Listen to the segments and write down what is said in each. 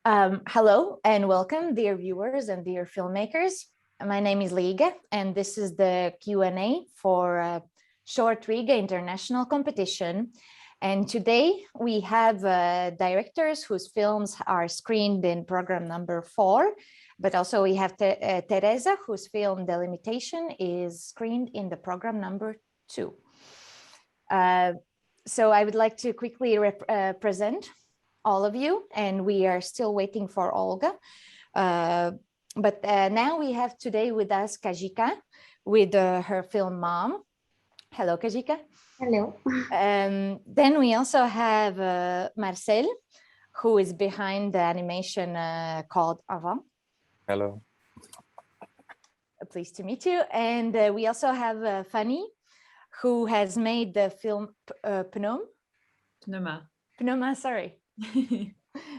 Hello and welcome, dear viewers and dear filmmakers. My name is Liga, and this is the Q&A for Short Riga International Competition. And today we have directors whose films are screened in program number 4, but also we have Teresa, whose film Delimitation is screened in the program number 2. So I would like to quickly present all of you, and we are still waiting for Olga. But now we have today with us Kajika with her film Mom. Hello, Kajika. Hello. Then we also have Marcell, who is behind the animation called Avant. Hello. Pleased to meet you. And we also have Fanny, who has made the film Pneuma. Pneuma, sorry.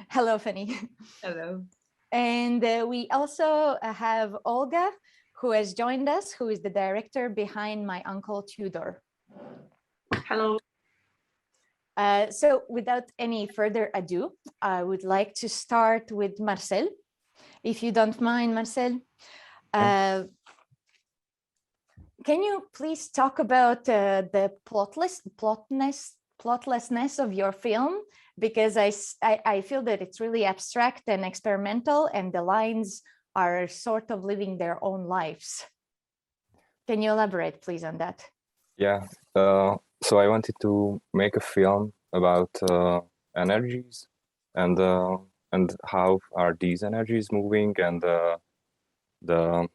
Hello, Fanny. Hello. And we also have Olga, who has joined us, who is the director behind My Uncle Tudor. Hello. So without any further ado, I would like to start with Marcell, if you don't mind, Marcell. Can you please talk about the plotlessness of your film? Because I feel that it's really abstract and experimental, and the lines are sort of living their own lives. Can you elaborate, please, on that? Yeah, so I wanted to make a film about energies and how are these energies moving, and the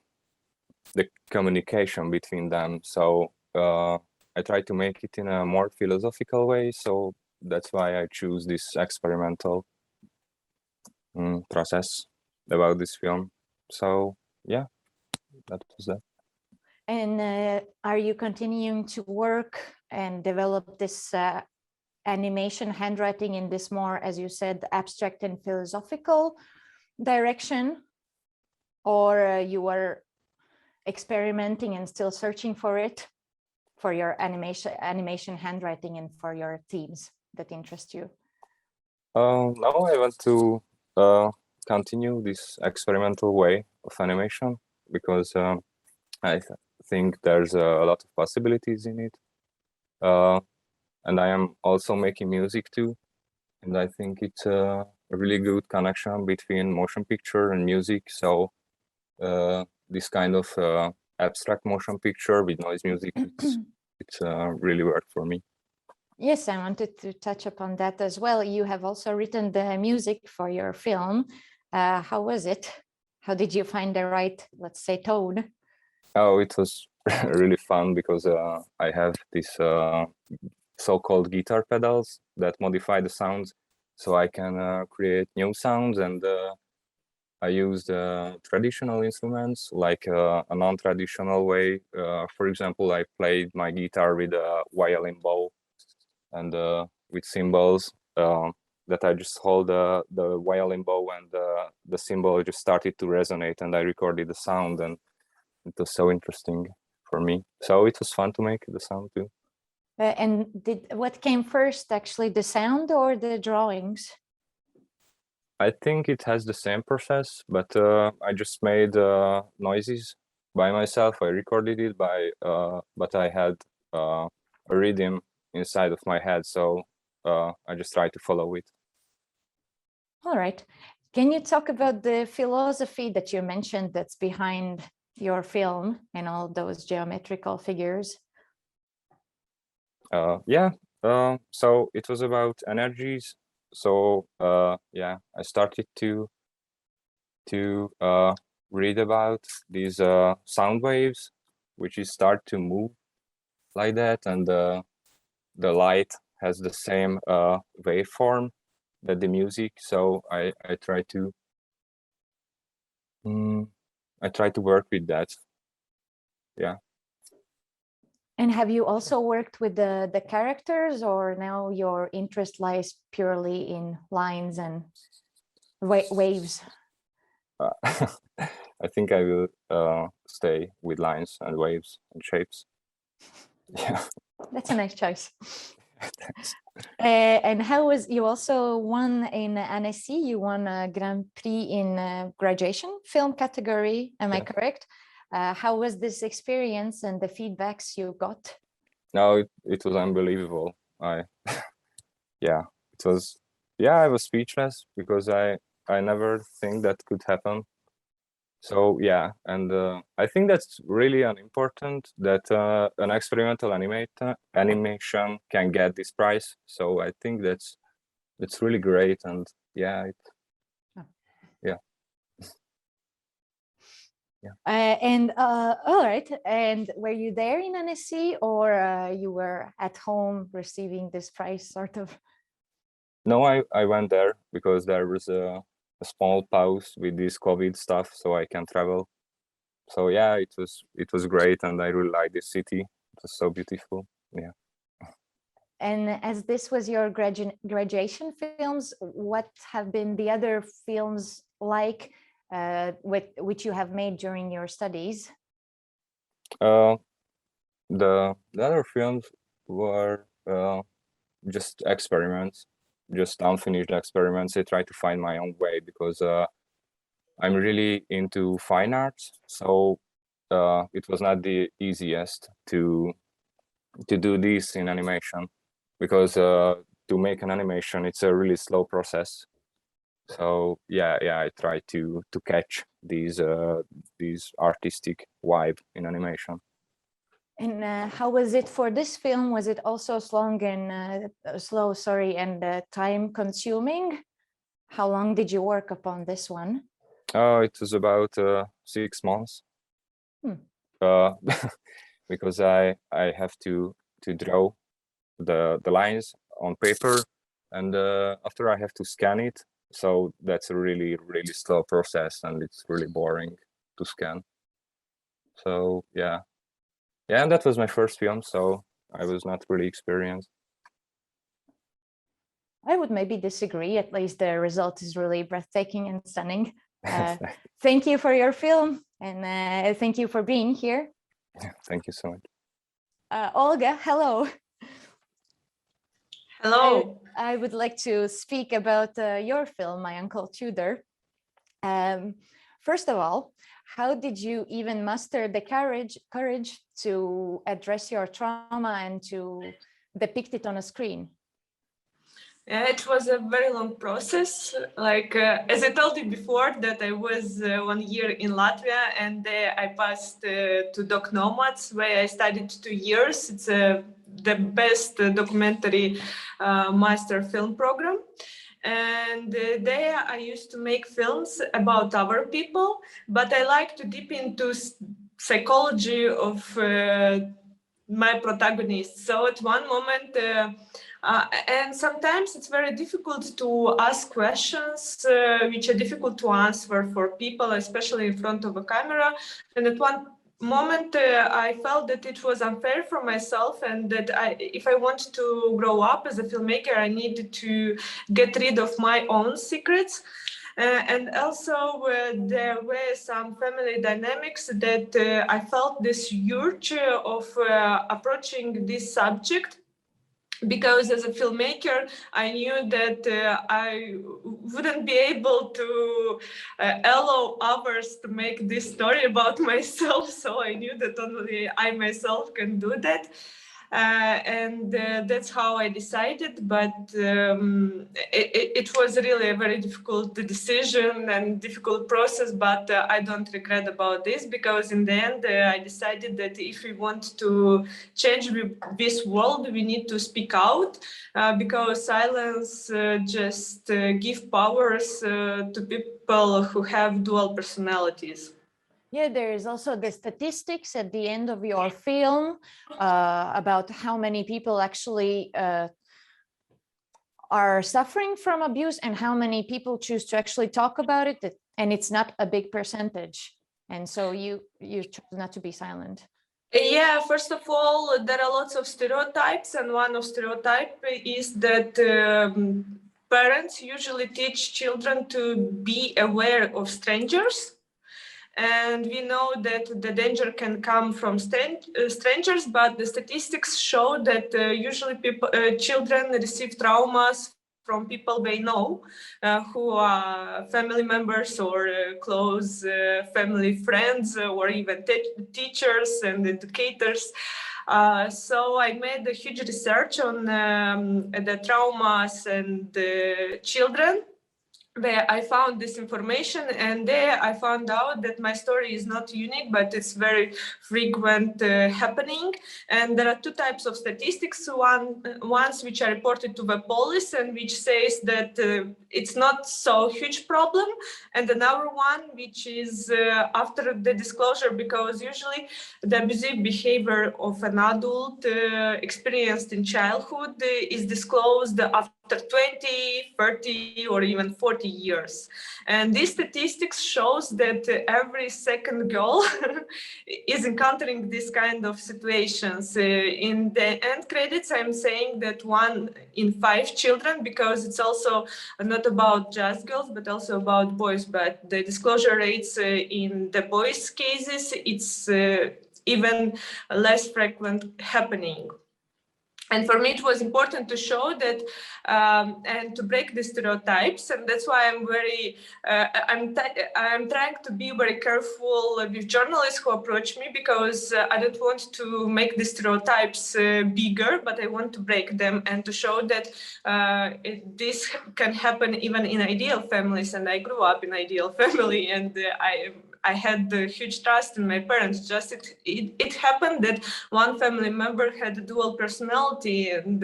communication between them. So I try to make it in a more philosophical way. So that's why I choose this experimental process about this film. So yeah, that was that. And are you continuing to work and develop this animation handwriting in this more, as you said, abstract and philosophical direction? Or you are experimenting and still searching for it, for your animation handwriting and for your themes that interest you? No, I want to continue this experimental way of animation, because I think there's a lot of possibilities in it. And I am also making music too. And I think it's a really good connection between motion picture and music. So this kind of abstract motion picture with noise music, it's really worked for me. Yes, I wanted to touch upon that as well. You have also written the music for your film. How was it? How did you find the right, let's say, tone? Oh, it was really fun, because I have this so-called guitar pedals that modify the sounds, so I can create new sounds, and I used traditional instruments, like a non-traditional way. For example, I played my guitar with a violin bow and with cymbals that I just hold the violin bow, and the cymbal just started to resonate, and I recorded the sound, and it was so interesting for me. So it was fun to make the sound too. And what came first, actually, the sound or the drawings? I think it has the same process, but I just made noises by myself. I recorded it but I had a rhythm inside of my head, so I just tried to follow it. All right. Can you talk about the philosophy that you mentioned that's behind your film and all those geometrical figures? Yeah, so it was about energies. So yeah, I started to read about these sound waves, which start to move like that, and the light has the same waveform that the music. So I try to work with that. Yeah. And have you also worked with the characters, or now your interest lies purely in lines and waves? I think I will stay with lines and waves and shapes. Yeah. That's a nice choice. And how was, you also won in Annecy, you won a Grand Prix in graduation film category, am I correct? How was this experience and the feedbacks you got? No, it was unbelievable. Yeah, it was, I was speechless because I never think that could happen. So yeah, and I think that's really important that an experimental animation can get this prize. So I think that's really great, and yeah, yeah. All right, and were you there in Annecy, or you were at home receiving this prize, sort of? No, I went there because there was a small pause with this COVID stuff, so I can travel. So yeah, it was great, and I really like this city. It was so beautiful. Yeah. And as this was your graduation films, what have been the other films like which you have made during your studies? The other films were just experiments, just unfinished experiments. I try to find my own way because I'm really into fine arts, so it was not the easiest to do this in animation, because to make an animation, it's a really slow process. So yeah, I try to catch these artistic vibe in animation. And how was it for this film? Was it also slow, and time consuming? How long did you work upon this one? It was about 6 months. Because I have to draw the lines on paper, and after I have to scan it. So that's a really slow process, and it's really boring to scan. So yeah, and that was my first film, so I was not really experienced. I would maybe disagree. At least the result is really breathtaking and stunning. Thank you for your film, and thank you for being here. Thank you so much. Olga, hello. Hello. I would like to speak about your film, My Uncle Tudor. First of all, how did you even muster the courage to address your trauma and to depict it on a screen? Yeah, it was a very long process. Like, as I told you before, that I was 1 year in Latvia, and I passed to Doc Nomads, where I studied 2 years. It's the best documentary master film program. And there I used to make films about other people, but I like to deep into psychology of my protagonists. So at one moment, and sometimes it's very difficult to ask questions which are difficult to answer for people, especially in front of a camera. And at one moment, I felt that it was unfair for myself, and that if I want to grow up as a filmmaker, I needed to get rid of my own secrets. And also there were some family dynamics that I felt this urge of approaching this subject, because as a filmmaker, I knew that I wouldn't be able to allow others to make this story about myself. So I knew that only I myself can do that. And that's how I decided. But it was really a very difficult decision and difficult process. But I don't regret about this, because in the end, I decided that if we want to change this world, we need to speak out, because silence just give powers to people who have dual personalities. Yeah, there is also the statistics at the end of your film about how many people actually are suffering from abuse and how many people choose to actually talk about it, and it's not a big percentage. And so you chose not to be silent. Yeah, first of all, there are lots of stereotypes, and one of stereotype is that parents usually teach children to be aware of strangers. And we know that the danger can come from strangers, but the statistics show that usually children receive traumas from people they know, who are family members or close family friends, or even teachers and educators. So I made a huge research on the traumas and the children, where I found this information, and there I found out that my story is not unique, but it's very frequent happening. And there are two types of statistics. Ones which are reported to the police and which says that it's not so huge problem, and another one which is after the disclosure, because usually the abusive behavior of an adult experienced in childhood is disclosed after 20, 30, or even 40 years. And these statistics shows that every second girl is encountering this kind of situations. In the end credits, I'm saying that 1 in 5 children, because it's also not about just girls, but also about boys. But the disclosure rates in the boys' cases, it's even less frequent happening. And for me, it was important to show that and to break the stereotypes, and that's why I'm very I'm trying to be very careful with journalists who approach me, because I don't want to make the stereotypes bigger, but I want to break them and to show that this can happen even in ideal families. And I grew up in ideal family, and I had huge trust in my parents. Just it happened that one family member had a dual personality, and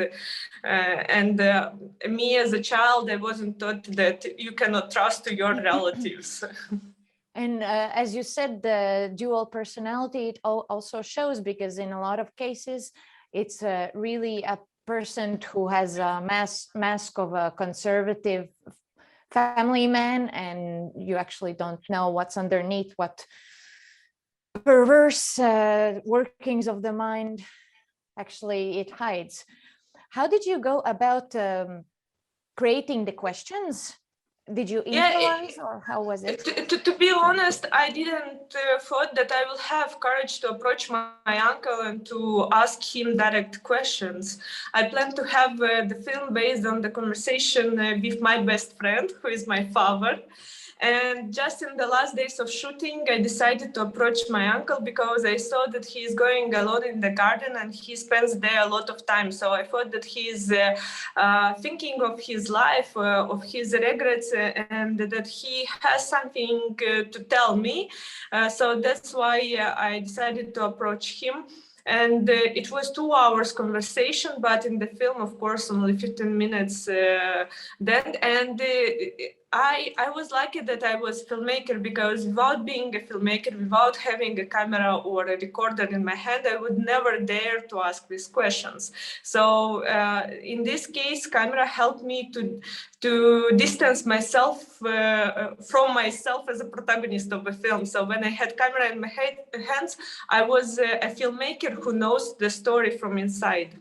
me as a child, I wasn't taught that you cannot trust your relatives. And as you said, the dual personality, it also shows, because in a lot of cases, it's really a person who has a mask of a conservative family man, and you actually don't know what's underneath, what perverse workings of the mind actually it hides. How did you go about creating the questions? Did you improvise, or how was it? To be honest, I didn't thought that I will have courage to approach my uncle and to ask him direct questions. I plan to have the film based on the conversation with my best friend, who is my father. And just in the last days of shooting, I decided to approach my uncle, because I saw that he is going alone in the garden and he spends there a lot of time. So I thought that he is thinking of his life, of his regrets, and that he has something to tell me. So that's why I decided to approach him. And it was 2 hours conversation, but in the film, of course, only 15 minutes then. And I was lucky that I was a filmmaker, because without being a filmmaker, without having a camera or a recorder in my hand, I would never dare to ask these questions. So in this case, camera helped me to distance myself from myself as a protagonist of the film. So when I had camera in my hands, I was a filmmaker who knows the story from inside.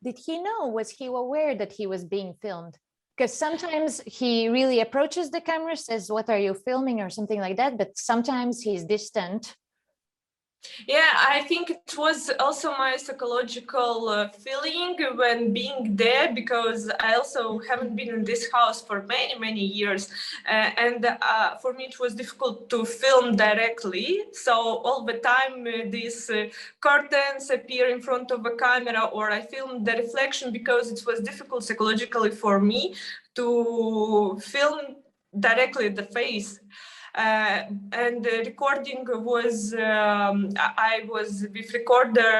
Did he know? Was he aware that he was being filmed? Because sometimes he really approaches the camera, says, "What are you filming?" or something like that, but sometimes he's distant. Yeah, I think it was also my psychological feeling when being there, because I also haven't been in this house for many years, and for me it was difficult to film directly. So all the time these curtains appear in front of a camera, or I filmed the reflection, because it was difficult psychologically for me to film directly the face. And the recording was, I was with recorder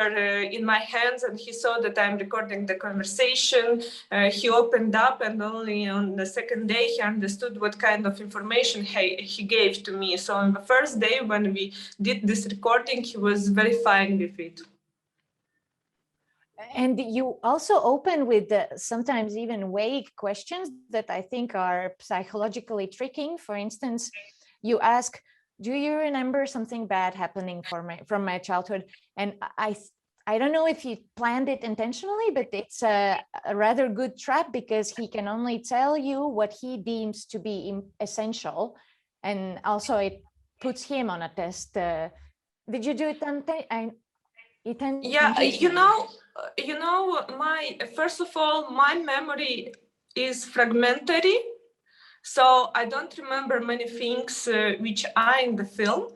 in my hands, and he saw that I'm recording the conversation. He opened up, and only on the second day he understood what kind of information he gave to me. So on the first day when we did this recording, he was very fine with it. And you also open with sometimes even vague questions that I think are psychologically tricking. For instance, you ask, "Do you remember something bad happening from my childhood?" And I don't know if he planned it intentionally, but it's a rather good trap, because he can only tell you what he deems to be essential. And also it puts him on a test. Did you do it Yeah, you know, first of all, my memory is fragmentary, so I don't remember many things which are in the film.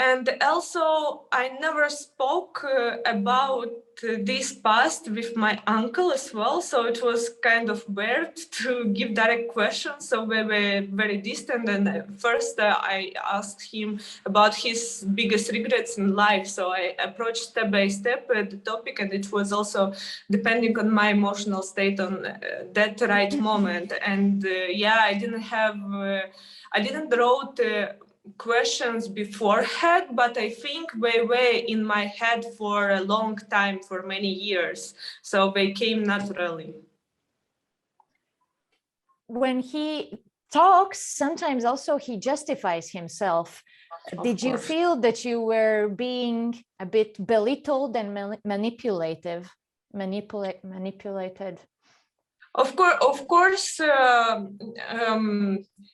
And also, I never spoke about this past with my uncle as well, so it was kind of weird to give direct questions. So we were very distant, and first I asked him about his biggest regrets in life. So I approached step by step the topic, and it was also depending on my emotional state on that right moment. And yeah, I didn't wrote questions beforehand, but I think they were in my head for a long time, for many years, so they came naturally. When he talks, sometimes also he justifies himself. Did you feel that you were being a bit belittled and manipulated? Of course,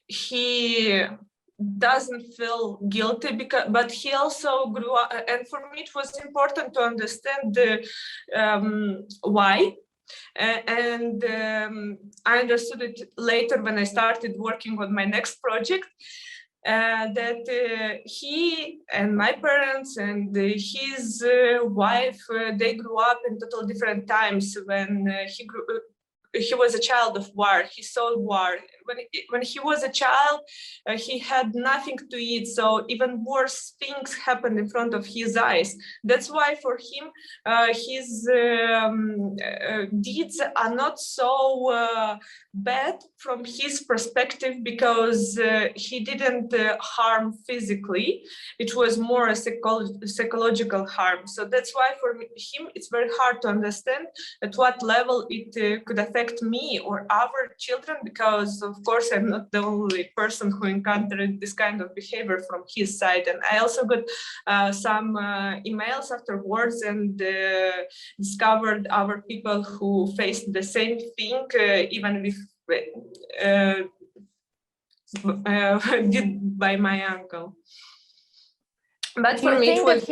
he doesn't feel guilty but he also grew up, and for me it was important to understand why. And I understood it later when I started working on my next project, that he and my parents and his wife, they grew up in totally different times. When he was a child of war. He saw war. When he was a child, he had nothing to eat. So even worse things happened in front of his eyes. That's why for him, his deeds are not so bad from his perspective, because he didn't harm physically. It was more a psychological harm. So that's why for him, it's very hard to understand at what level it could affect me or our children, because of course I'm not the only person who encountered this kind of behavior from his side. And I also got some emails afterwards and discovered our people who faced the same thing, even with did by my uncle. But for me it was...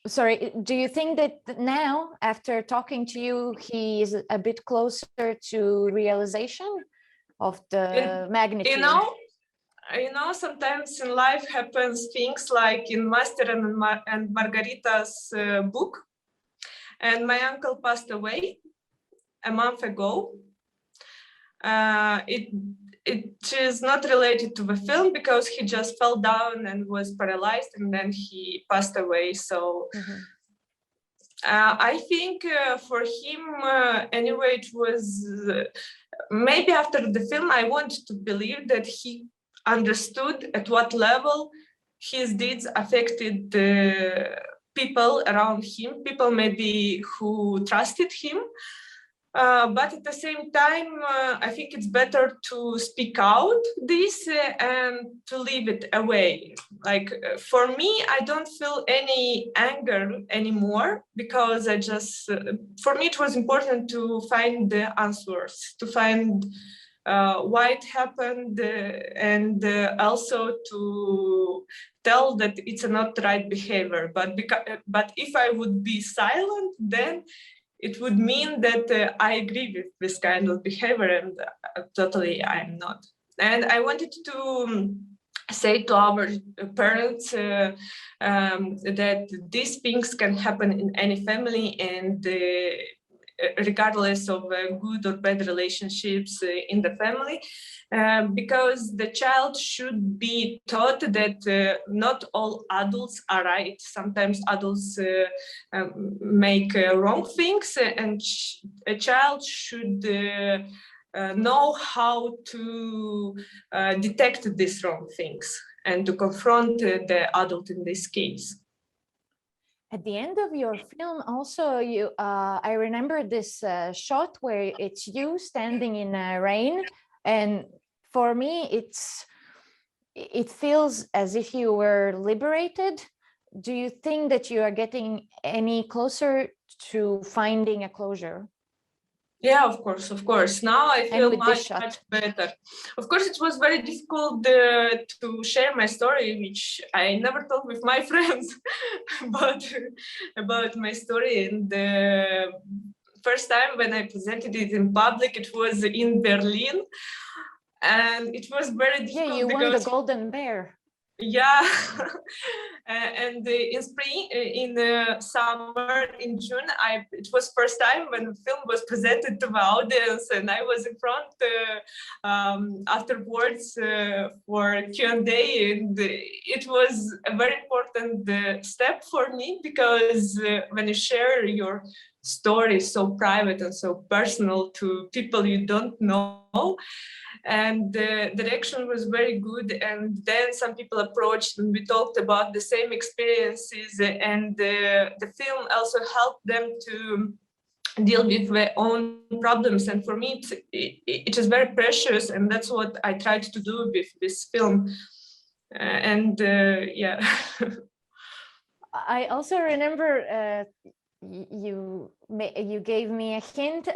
Sorry, do you think that now, after talking to you, he is a bit closer to realization of the magnitude? You know, sometimes in life happens things like in Master and Margarita's book. And my uncle passed away a month ago. It is not related to the film, because he just fell down and was paralyzed, and then he passed away. So I think for him, anyway, it was maybe after the film, I want to believe that he understood at what level his deeds affected the people around him, people maybe who trusted him. But at the same time, I think it's better to speak out this and to leave it away. Like for me, I don't feel any anger anymore, because I just, for me, it was important to find the answers, to find why it happened, and also to tell that it's not right behavior. But if I would be silent, then it would mean that I agree with this kind of behavior, and totally I'm not. And I wanted to say to our parents that these things can happen in any family, and regardless of good or bad relationships in the family, because the child should be taught that not all adults are right. Sometimes adults make wrong things, and a child should know how to detect these wrong things and to confront the adult in this case. At the end of your film, also, I remember this shot where it's you standing in rain, and for me, it feels as if you were liberated. Do you think that you are getting any closer to finding a closure? Yeah, of course, of course. Now I feel much better. Of course, it was very difficult to share my story, which I never talk with my friends about my story. And the first time when I presented it in public, it was in Berlin, and it was very difficult. Yeah, you won the Golden Bear. Yeah. And in spring, in the summer, in June, it was first time when the film was presented to the audience, and I was in front afterwards for Q&A, and it was a very important step for me, because when you share your story so private and so personal to people you don't know, and the reaction was very good. And then some people approached and we talked about the same experiences, and the film also helped them to deal with their own problems. And for me, it is very precious, and that's what I tried to do with this film. Yeah. I also remember you gave me a hint.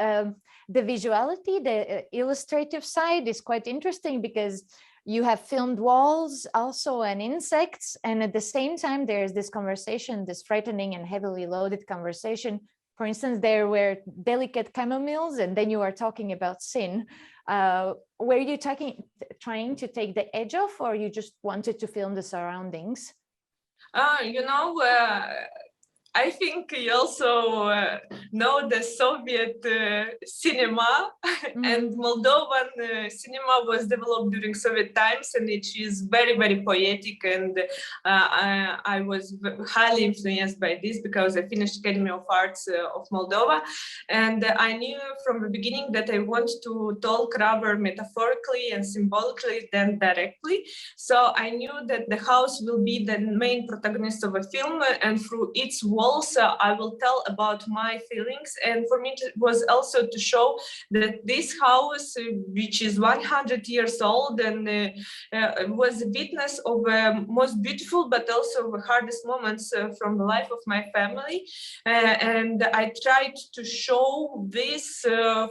The visuality, the illustrative side is quite interesting, because you have filmed walls also and insects, and at the same time there's this conversation, this frightening and heavily loaded conversation. For instance, there were delicate chamomiles, and then you are talking about sin. Were you trying to take the edge off, or you just wanted to film the surroundings? I think you also know the Soviet cinema, and Moldovan cinema was developed during Soviet times, and it is very, very poetic. And I was highly influenced by this, because I finished Academy of Arts of Moldova, and I knew from the beginning that I want to talk rather metaphorically and symbolically than directly. So I knew that the house will be the main protagonist of a film, and through its walls I will tell about my feelings. And for me it was also to show that this house, which is 100 years old, and was a witness of most beautiful but also the hardest moments from the life of my family, and I tried to show this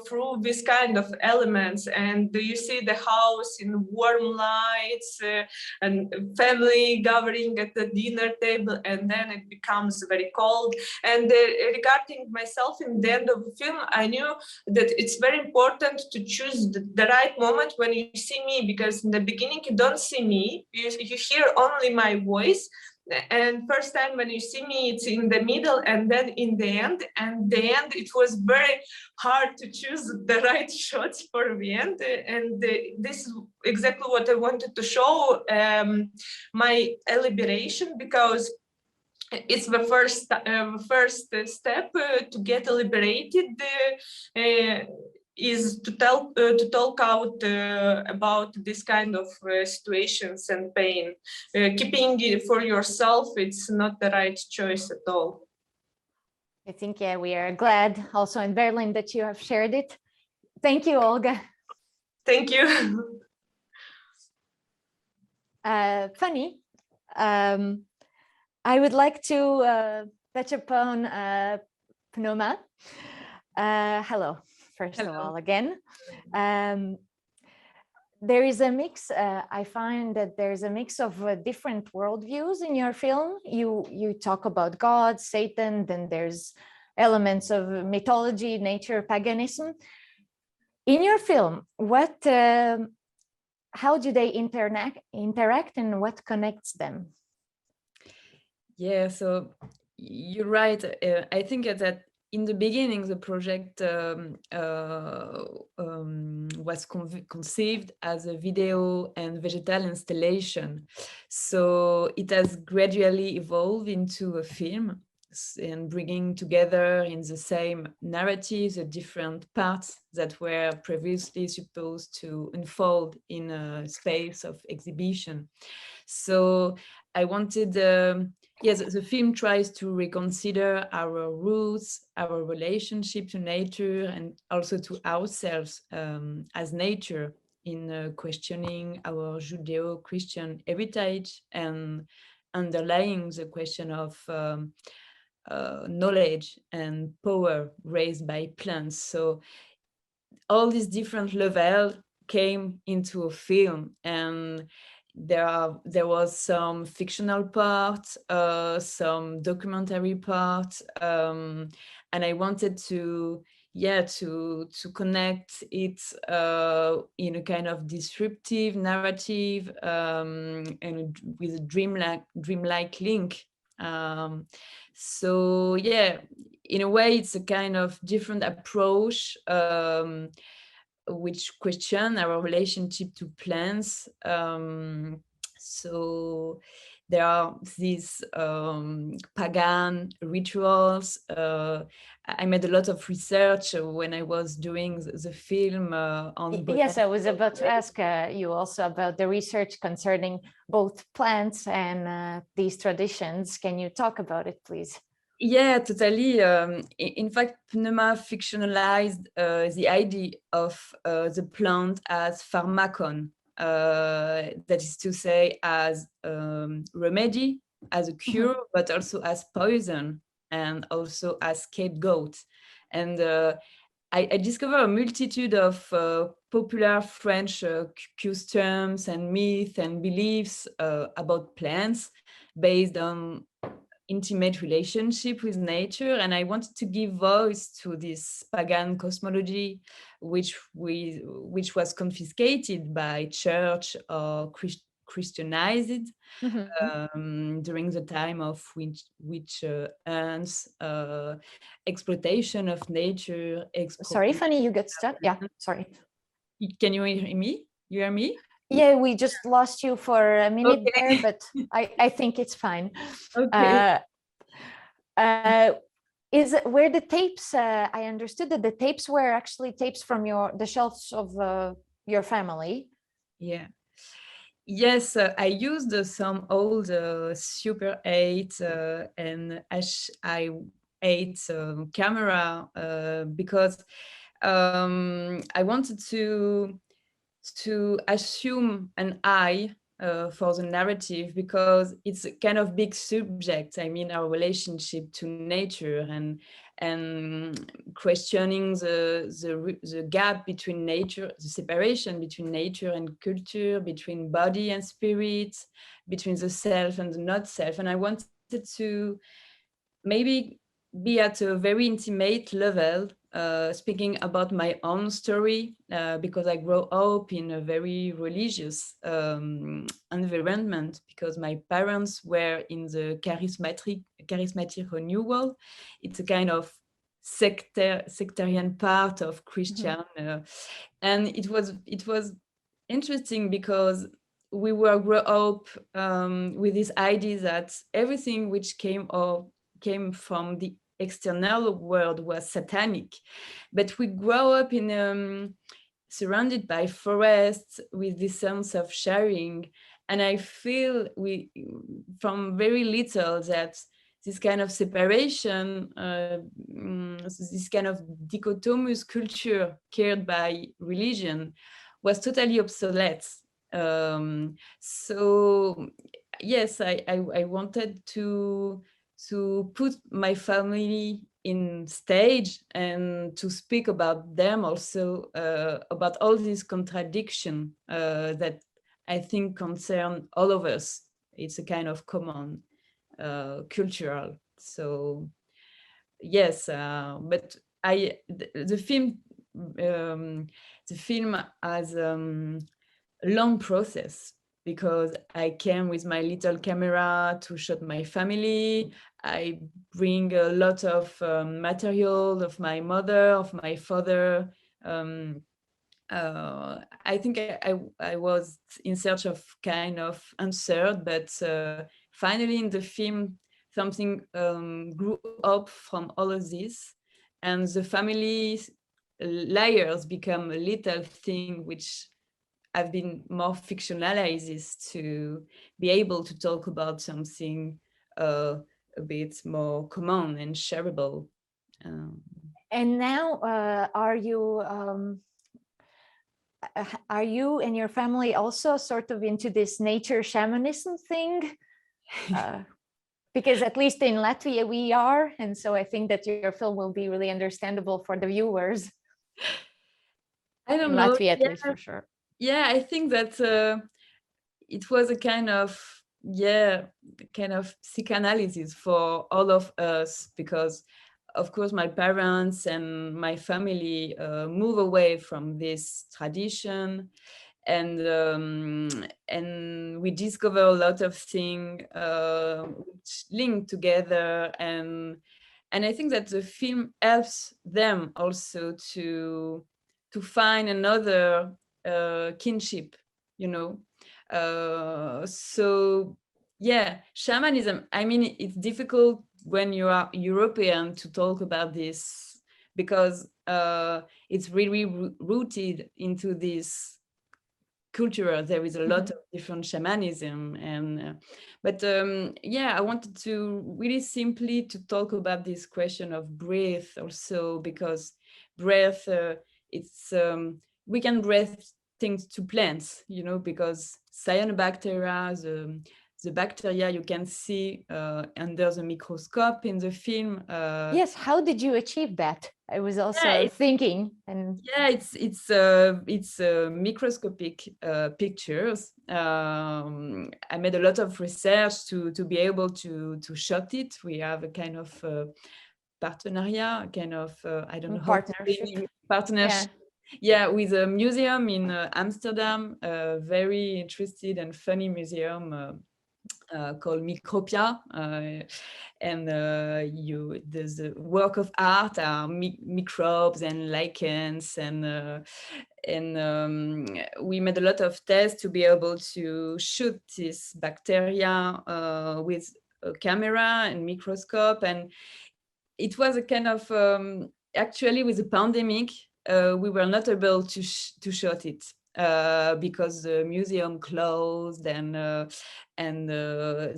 through this kind of elements. And you see the house in warm lights, and family gathering at the dinner table, and then it becomes very cold. And regarding myself, in the end of the film, I knew that it's very important to choose the right moment when you see me, because in the beginning you don't see me, you hear only my voice. And first time when you see me, it's in the middle, and then in the end. And the end, it was very hard to choose the right shots for the end. And this is exactly what I wanted to show, my elaboration, because it's the first step to get liberated, is to talk out about this kind of situations and pain. Keeping it for yourself, it's not the right choice at all. I think, yeah, we are glad also in Berlin that you have shared it. Thank you, Olga. Thank you. Fanny, I would like to touch upon Pneuma. Hello, first of all, again. There is a mix. I find that there's a mix of different worldviews in your film. You talk about God, Satan, then there's elements of mythology, nature, paganism. In your film, how do they interact, and what connects them? Yeah, so you're right. I think that in the beginning, the project was conceived as a video and vegetal installation. So it has gradually evolved into a film, and bringing together in the same narrative the different parts that were previously supposed to unfold in a space of exhibition. So I wanted, yes, the film tries to reconsider our roots, our relationship to nature, and also to ourselves as nature, in questioning our Judeo-Christian heritage and underlying the question of knowledge and power raised by plants. So all these different levels came into a film, and there was some fictional part, some documentary part, and I wanted to connect it in a kind of disruptive narrative, and with a dreamlike link. So yeah, in a way, it's a kind of different approach, which question our relationship to plants. So there are these pagan rituals. I made a lot of research when I was doing the film on. Yes, I was about to ask you also about the research concerning both plants and these traditions. Can you talk about it, please? Yeah, totally. In fact, Pneuma fictionalized the idea of the plant as pharmacon, that is to say, as remedy, as a cure, but also as poison, and also as scapegoat. And I discovered a multitude of popular French customs and myths and beliefs about plants based on intimate relationship with nature, and I wanted to give voice to this pagan cosmology, which was confiscated by church or Christianized during the time of witch hunts, exploitation of nature. Sorry, Fanny, you got stuck. Yeah, sorry. Can you hear me? You hear me? Yeah, we just lost you for a minute there, but I think it's fine. Okay. Is it where the tapes? I understood that the tapes were actually tapes from the shelves of your family. Yeah. Yes, I used some old Super 8 and Hi8 camera because I wanted to assume an eye for the narrative, because it's a kind of big subject. I mean, our relationship to nature, and questioning the gap between nature, the separation between nature and culture, between body and spirit, between the self and the not self. And I wanted to maybe be at a very intimate level, speaking about my own story, because I grew up in a very religious environment, because my parents were in the charismatic renewal. It's a kind of sectarian part of Christian, and it was interesting because we were grow up with this idea that everything which came from the external world was satanic. But we grow up in surrounded by forests with this sense of sharing, and I feel from very little that this kind of separation, this kind of dichotomous culture cared by religion, was totally obsolete. So yes, I wanted to put my family in stage and to speak about them also, about all these contradiction that I think concern all of us. It's a kind of common cultural. So yes, but the film has a long process, because I came with my little camera to shoot my family. I bring a lot of material of my mother, of my father. I think I was in search of kind of answer, but finally in the film, something grew up from all of this, and the family layers become a little thing which have been more fictionalized to be able to talk about something a bit more common and shareable. And now, are you and your family also sort of into this nature shamanism thing? Because at least in Latvia we are, and so I think that your film will be really understandable for the viewers. I don't in know. Latvia, at least, for sure. Yeah, I think that it was a kind of psychoanalysis for all of us, because of course my parents and my family move away from this tradition, and we discover a lot of things which link together, and I think that the film helps them also to find another kinship, you know. So yeah, shamanism, I mean, it's difficult when you are European to talk about this, because it's really rooted into this culture. There is a lot of different shamanism, and but yeah, I wanted to really simply to talk about this question of breath also, because breath, it's we can breathe things to plants, you know, because cyanobacteria, the bacteria you can see under the microscope in the film. Yes, how did you achieve that? I was also thinking, and yeah, it's microscopic pictures. I made a lot of research to be able to shot it. We have a kind of partnership, kind of I don't know how partnership. Yeah, with a museum in Amsterdam, a very interested and funny museum called Micropia, and there's a work of art are microbes and lichens, and we made a lot of tests to be able to shoot this bacteria with a camera and microscope, and it was a kind of actually with the pandemic we were not able to shoot it because the museum closed, and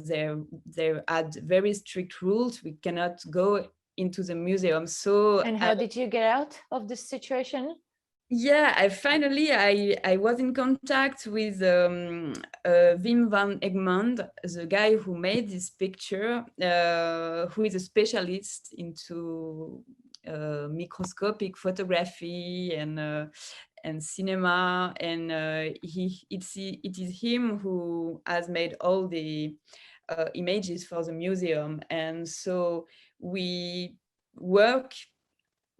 they had very strict rules. We cannot go into the museum. So and how did you get out of this situation? Yeah, I was in contact with Wim van Egmond, the guy who made this picture, who is a specialist into microscopic photography and cinema, and it is him who has made all the images for the museum, and so we work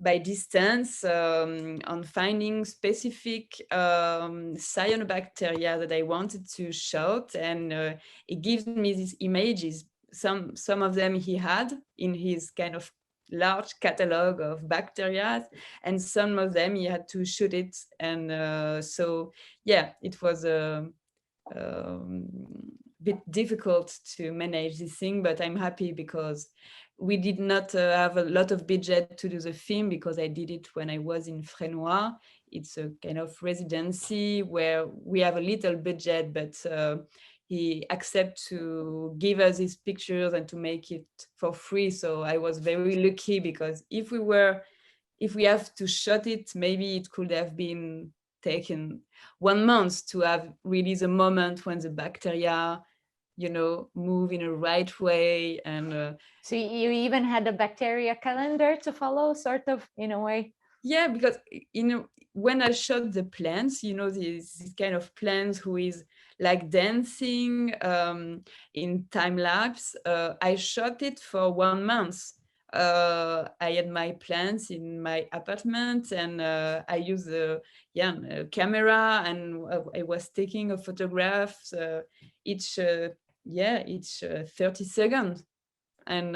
by distance on finding specific cyanobacteria that I wanted to shoot, and it gives me these images. Some of them he had in his kind of large catalog of bacteria, and some of them he had to shoot it, and so yeah, it was a bit difficult to manage this thing, but I'm happy because we did not have a lot of budget to do the film, because I did it when I was in Frénois. It's a kind of residency where we have a little budget, but he accepted to give us his pictures and to make it for free. So I was very lucky, because if we have to shoot it, maybe it could have been taken 1 month to have really the moment when the bacteria, you know, move in a right way. And so you even had a bacteria calendar to follow, sort of, in a way? Yeah, because when I shot the plants, you know, this kind of plants who is like dancing in time lapse, I shot it for 1 month. I had my plants in my apartment, and I used a camera, and I was taking a photograph each 30 seconds, and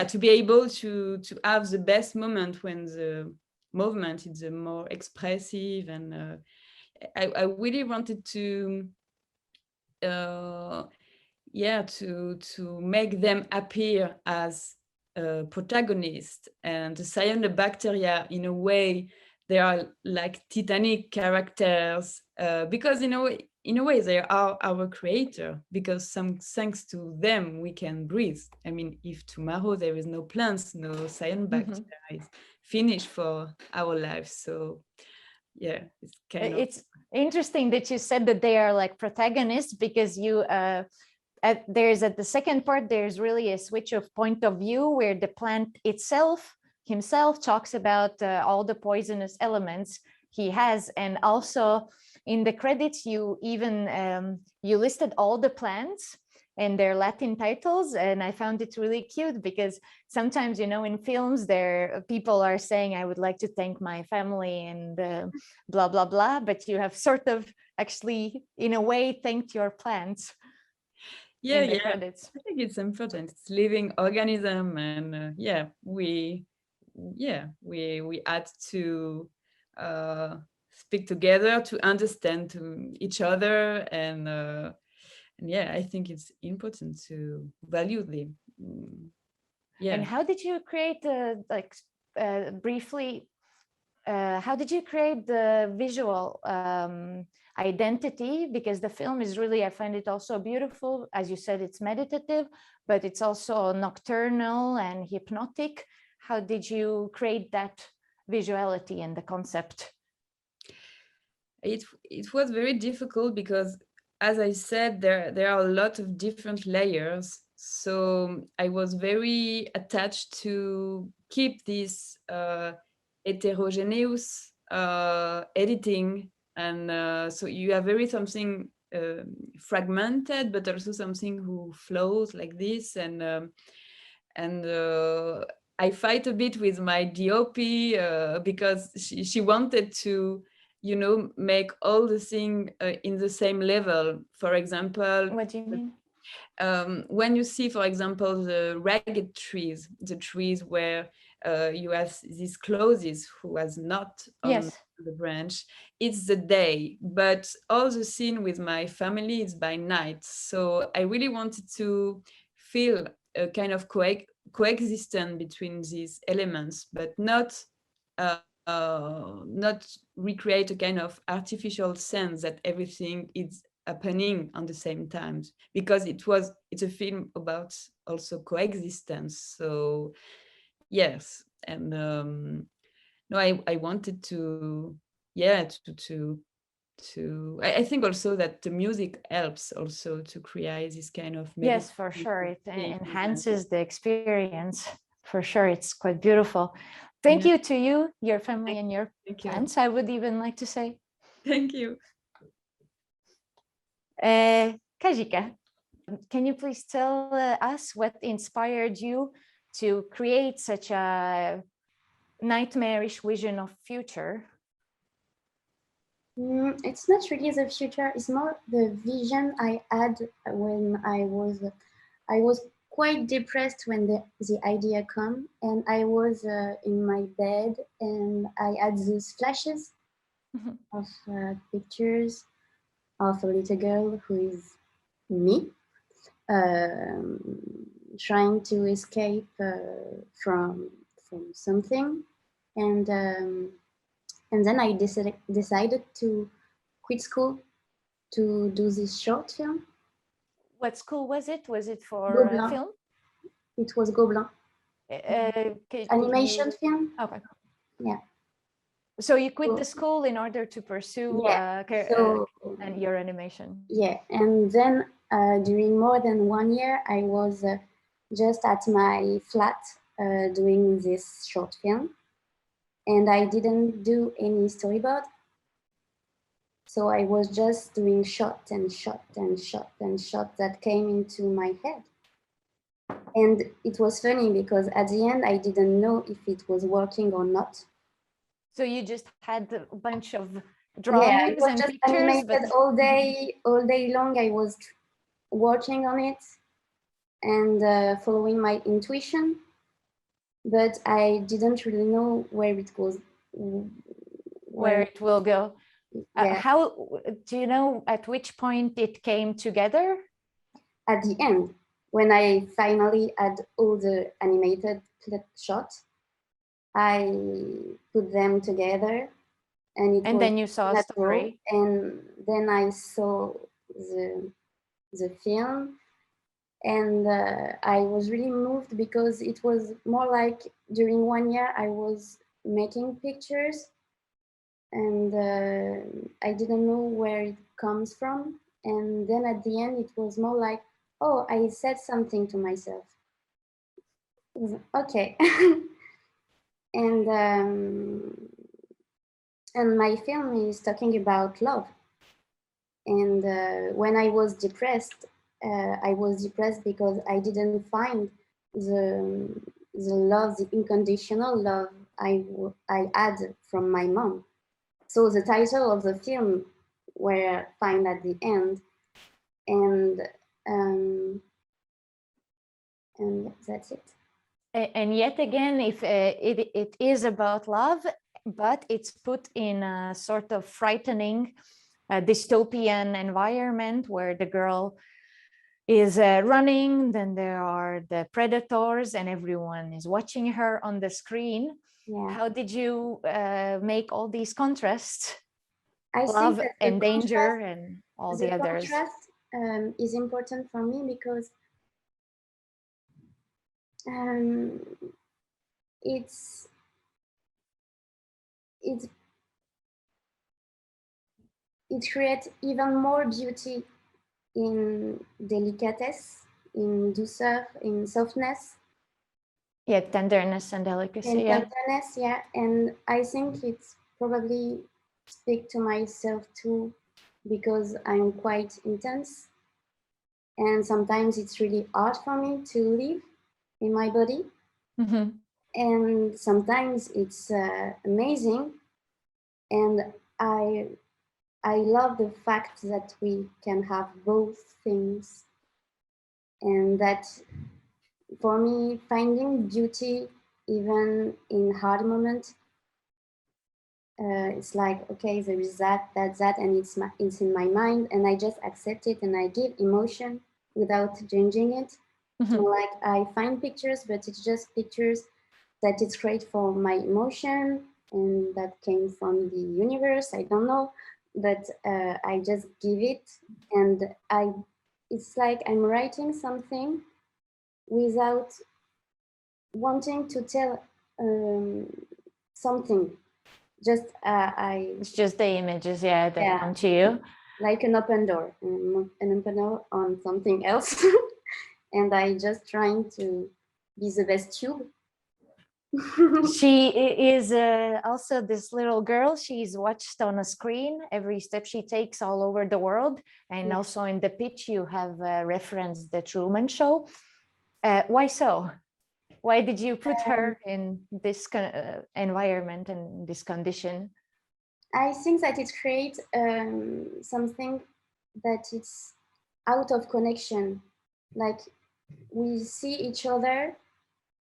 to be able to have the best moment when the movement is the more expressive, and I really wanted to make them appear as protagonists, and the cyanobacteria, in a way, they are like titanic characters, because in a way they are our creator, because thanks to them we can breathe. I mean, if tomorrow there is no plants, no cyanobacteria, is finished for our lives. So yeah, it's interesting that you said that they are like protagonists, because you at the second part, there's really a switch of point of view where the plant itself himself talks about all the poisonous elements he has, and also in the credits you even you listed all the plants and their Latin titles, and I found it really cute because sometimes, you know, in films there people are saying, I would like to thank my family and blah blah blah, but you have sort of actually in a way thanked your plants. Yeah, credits. I think it's important. It's living organism, and we had to speak together to understand to each other, and yeah, I think it's important to value them. And how did you create briefly, how did you create the visual identity? Because the film is really, I find it also beautiful. As you said, it's meditative, but it's also nocturnal and hypnotic. How did you create that visuality and the concept? It was very difficult because, as I said, there are a lot of different layers. So I was very attached to keep this heterogeneous editing, and so you have very something fragmented, but also something who flows like this, and I fight a bit with my DOP because she wanted to, you know, make all the thing in the same level. For example, What do you mean? When you see, for example, the ragged trees, the trees where you have these clothes who has not on the branch, it's the day, but all the scene with my family is by night. So I really wanted to feel a kind of coexistence between these elements, but not recreate a kind of artificial sense that everything is happening on the same time, because it's a film about also coexistence. So yes, and no, I wanted to I think also that the music helps also to create this kind of yes, for sure, it enhances the experience. For sure, it's quite beautiful. Thank you to you, your family, and your plants. I would even like to say thank you. Kajika, can you please tell us what inspired you to create such a nightmarish vision of future? It's not really the future, it's more the vision I had when I was quite depressed when the idea came, and I was in my bed and I had these flashes of pictures of a little girl who is me, trying to escape from something, and then I decided to quit school to do this short film. What school was it? Was it for Gobelin. film? It was Gobelin. Animation film. Okay. Yeah. So you quit the school in order to pursue your animation? Yeah, and then during more than 1 year, I was just at my flat doing this short film, and I didn't do any storyboard. So I was just doing shot and shot and shot and shot that came into my head. And it was funny because at the end, I didn't know if it was working or not. So you just had a bunch of drawings and just pictures? Animated all day long. I was working on it and following my intuition, but I didn't really know where it goes. Where it will go. Yeah. How do you know at which point it came together? At the end, when I finally had all the animated shots, I put them together, and then you saw a story. And then I saw the film, and I was really moved because it was more like during 1 year I was making pictures, and I didn't know where it comes from. And then at the end, it was more like, oh, I said something to myself. Okay. And my film is talking about love. And when I was depressed because I didn't find the love, the unconditional love I had from my mom. So the title of the film were Find at the End, and that's it. And yet again, if it is about love, but it's put in a sort of frightening dystopian environment where the girl is running, then there are the predators and everyone is watching her on the screen. Yeah. How did you make all these contrasts? I Love think and danger and all the others. Contrast is important for me because it creates even more beauty in delicatesse, in douceur, in softness. Yeah, tenderness and delicacy. And tenderness, yeah. And I think it's probably speak to myself too, because I'm quite intense. And sometimes it's really hard for me to live in my body. Mm-hmm. And sometimes it's amazing. And I love the fact that we can have both things. And that for me, finding beauty even in hard moments, it's like, okay, there is that, and it's in my mind, and I just accept it and I give emotion without changing it. Mm-hmm. So like I find pictures, but it's just pictures that it's great for my emotion and that came from the universe. I don't know, but I just give it, and it's like I'm writing something without wanting to tell something. Just it's just the images, yeah, that come to you. Like an open door, an open door on something else. And I just trying to be the best tube. She is also this little girl. She's watched on a screen every step she takes all over the world. And also in the pitch, you have referenced the Truman Show. Why so? Why did you put her in this environment and this condition? I think that it creates something that it's out of connection. Like we see each other,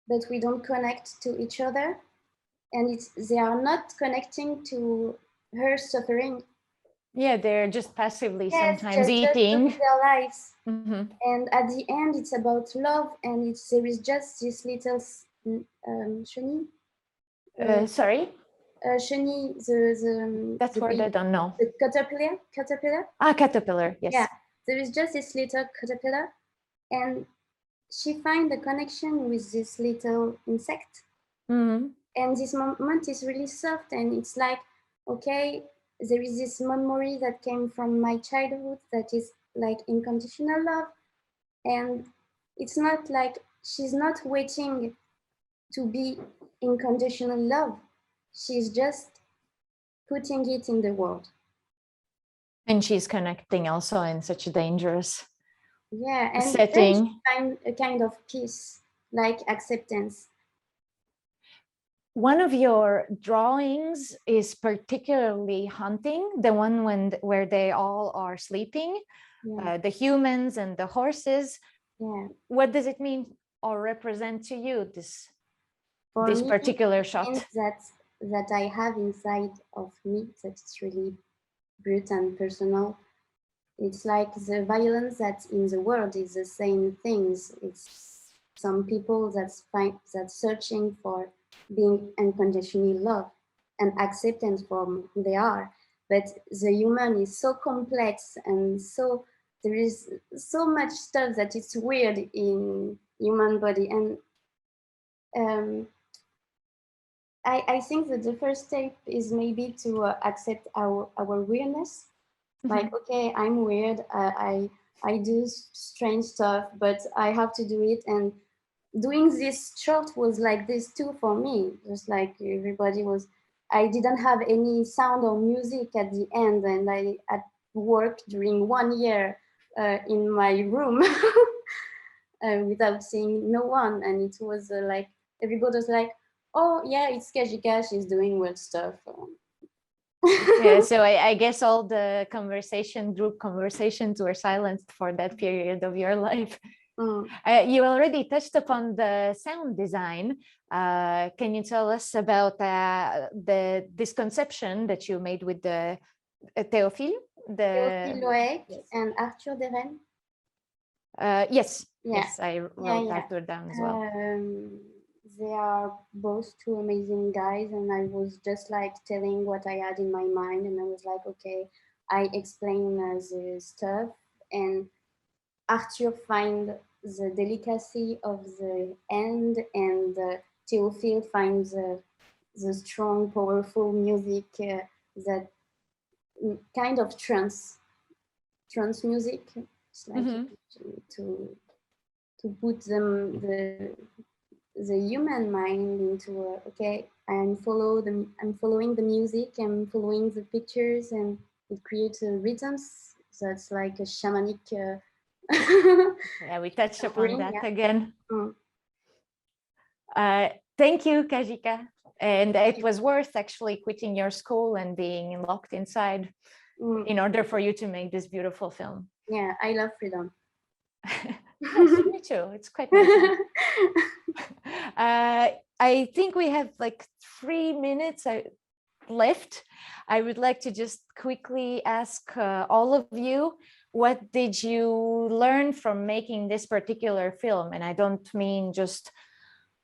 but we don't connect to each other. And they are not connecting to her suffering. Yeah, they're just passively sometimes eating their lives. Mm-hmm. And at the end, it's about love, and there is just this little chenille. Sorry? Chenille, that word I don't know. The caterpillar. Ah, caterpillar, yes. Yeah, there is just this little caterpillar, and she finds a connection with this little insect. Mm-hmm. And this moment is really soft, and it's like, okay, there is this memory that came from my childhood that is like unconditional love. And it's not like she's not waiting to be unconditional love. She's just putting it in the world. And she's connecting also in such a dangerous and setting. Then she finds a kind of peace, like acceptance. One of your drawings is particularly haunting, the one where they all are sleeping, the humans and the horses. Yeah. What does it mean or represent to you, this particular shot? That I have inside of me, that's really brute and personal. It's like the violence that's in the world is the same things. It's some people that's searching for being unconditionally loved and acceptance for who they are. But the human is so complex, and so there is so much stuff that it's weird in human body. And I think that the first step is maybe to accept our weirdness. Mm-hmm. Like, okay, I'm weird. I do strange stuff, but I have to do it. And doing this short was like this too for me. Just like everybody was, I didn't have any sound or music at the end, and I had worked during 1 year in my room without seeing no one, and it was like everybody was like, "Oh yeah, it's Kajika. She's doing weird stuff." Yeah, so I guess all the group conversations were silenced for that period of your life. You already touched upon the sound design. Can you tell us about this conception that you made with the Théophile? Théophile Loec and Arthur Deren. Yes, Yeah. yes, I wrote Arthur down as well. They are both two amazing guys, and I was just like telling what I had in my mind, and I was like, okay, I explain the stuff, and Arthur find the delicacy of the end, and Théophile finds the strong, powerful music that kind of trance music. It's like to put them the human mind into okay, I'm following the music, I'm following the pictures, and it creates rhythms. So it's like a shamanic. Yeah, we touched upon that again. Thank you, Kajika. And it was worth actually quitting your school and being locked inside in order for you to make this beautiful film. Yeah, I love freedom. Yes, me too. It's quite nice. I think we have like 3 minutes left. I would like to just quickly ask all of you, what did you learn from making this particular film? And I don't mean just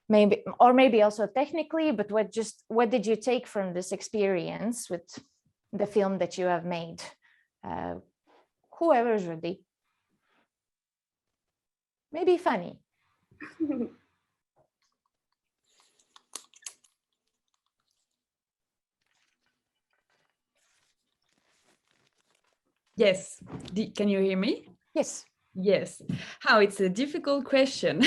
maybe, or maybe also technically, but what did you take from this experience with the film that you have made? Whoever's ready. Maybe Fanny. Yes. Can you hear me? Yes. Yes. How it's a difficult question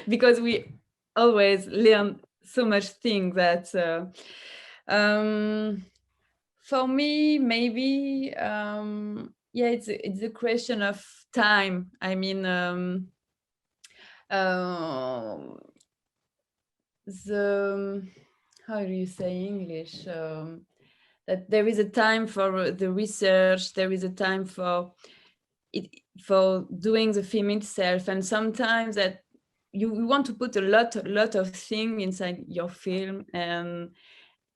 because we always learn so much things that for me maybe yeah, it's a question of time. I mean the how do you say English, that there is a time for the research, there is a time for it, for doing the film itself, and sometimes that you want to put a lot of things inside your film, and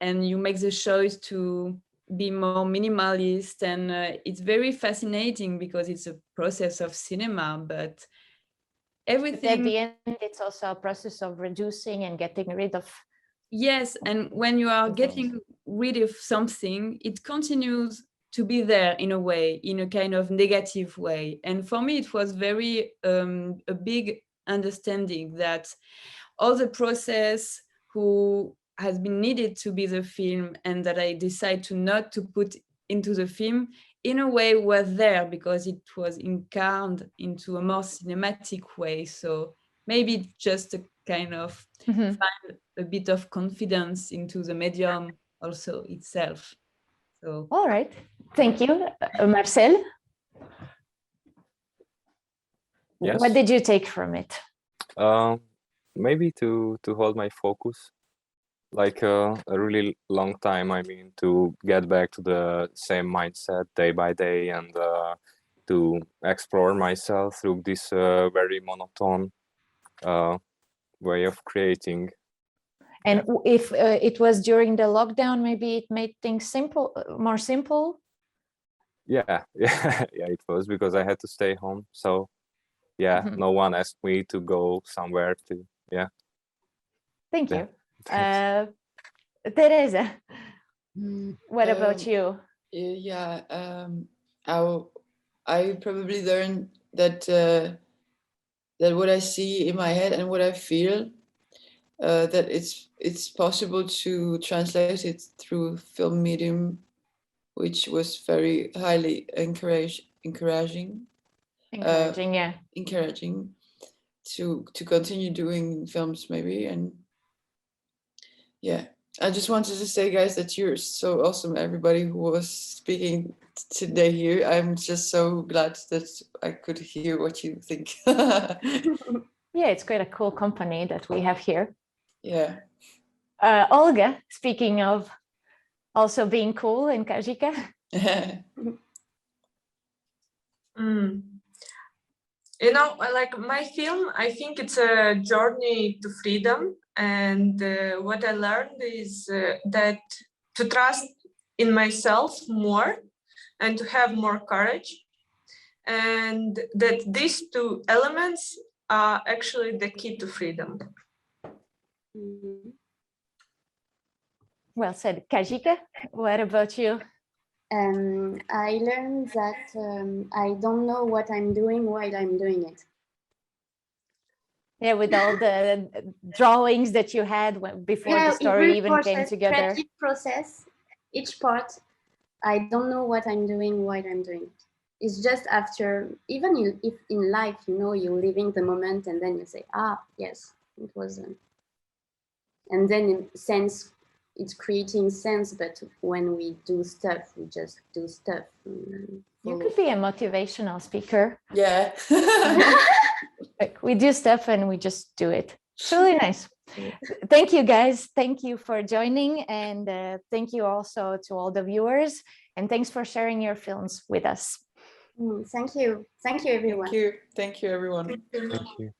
you make the choice to be more minimalist, and it's very fascinating because it's a process of cinema, but everything at the end it's also a process of reducing and getting rid of. Yes, and when you are getting rid of something, it continues to be there in a way, in a kind of negative way. And for me, it was very a big understanding that all the process who has been needed to be the film, and that I decide to not to put into the film, in a way was there because it was incarned into a more cinematic way. So maybe just a kind of find a bit of confidence into the medium also itself. So all right, thank you. Marcell, yes. What did you take from it? Maybe to hold my focus, like a really long time. I mean, to get back to the same mindset day by day, and to explore myself through this very monotone way of creating. And if it was during the lockdown, maybe it made things more simple. Yeah, it was, because I had to stay home. So yeah, no one asked me to go somewhere to. Yeah. Thank you. Teresa, what about you? Yeah, I probably learned that that what I see in my head and what I feel, that it's possible to translate it through film medium, which was very highly encouraging. Encouraging, yeah. Encouraging to continue doing films maybe. And yeah, I just wanted to say, guys, that you're so awesome, everybody who was speaking today here. I'm just so glad that I could hear what you think. Yeah, it's quite a cool company that we have here. Yeah. Olga, speaking of also being cool in Kajika. You know, like my film, I think it's a journey to freedom. And what I learned is that to trust in myself more and to have more courage. And that these two elements are actually the key to freedom. Well said. Kajika, what about you? I learned that I don't know what I'm doing while I'm doing it. Yeah, with all the drawings that you had before the story even came together. Creative process, each part, I don't know what I'm doing while I'm doing it. It's just after, even if in life, you know, you're living the moment and then you say, ah, yes, it was. And then in sense, it's creating sense, but when we do stuff, we just do stuff. You could be a motivational speaker. Yeah. Like we do stuff and we just do it. It's really nice. Thank you, guys. Thank you for joining. And thank you also to all the viewers. And thanks for sharing your films with us. Thank you. Thank you, everyone. Thank you. Thank you, everyone. Thank you.